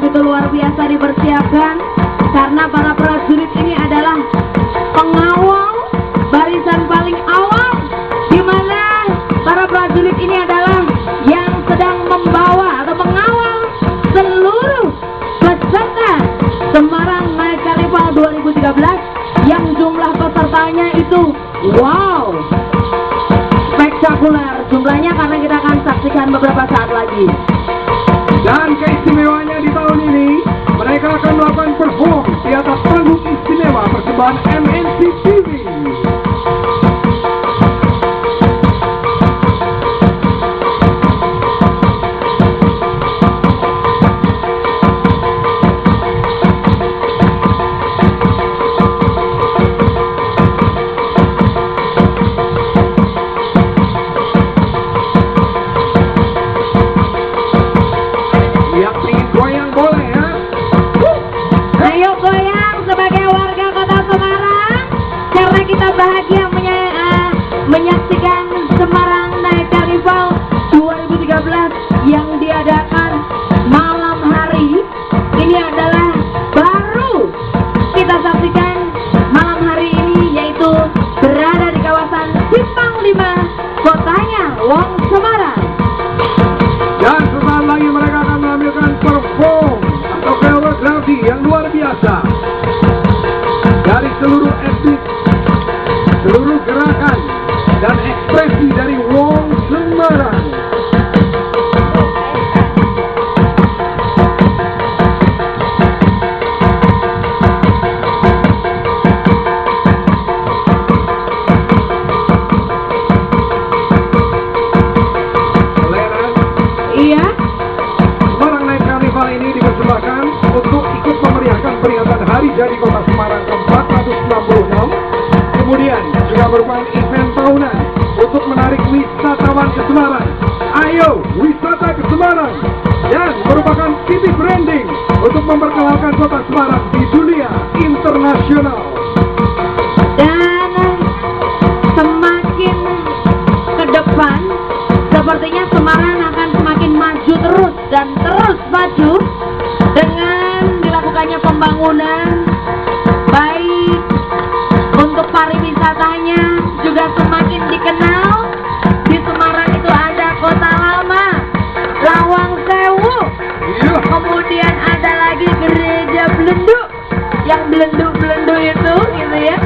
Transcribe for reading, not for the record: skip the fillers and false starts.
begitu luar biasa dipersiapkan, karena para prajurit ini adalah pengawal barisan paling awal, di mana para prajurit ini adalah yang sedang membawa atau mengawal seluruh peserta Semarang Night Carnival 2013 yang jumlah pesertanya itu wow, spektakuler jumlahnya, karena kita akan saksikan beberapa saat lagi. Dan keistimewaannya di tahun ini, mereka akan melakukan perform di atas panggung istimewa persembahan MNC TV. Bahagia menyaksikan Semarang Night Carnival 2013 yang diadakan malam hari. Ini adalah baru kita saksikan malam hari ini, yaitu berada di kawasan Simpang 5, kotanya Wong Semarang. Dan sesaat lagi mereka akan menampilkan perform atau koreografi yang luar biasa dari seluruh etnik, seluruh gerakan dan ekspresi dari Wong Semarang. Iya, Semarang Night Carnival ini dipersembahkan untuk ikut memeriahkan peringatan Hari Jadi Kota Semarang ke-466. Kemudian juga merupakan event tahunan untuk menarik wisatawan ke Semarang. Ayo, wisata ke Semarang! Dan merupakan titik branding untuk memperkenalkan kota Semarang di dunia internasional. dan semakin ke depan sepertinya Semarang akan semakin maju terus dan terus maju dengan dilakukannya pembangunan, baik untuk pariwisatanya juga semakin dikenal. Di Semarang itu ada Kota Lama, Lawang Sewu, kemudian ada lagi Gereja Belenduk, yang belenduk-belenduk itu gitu ya.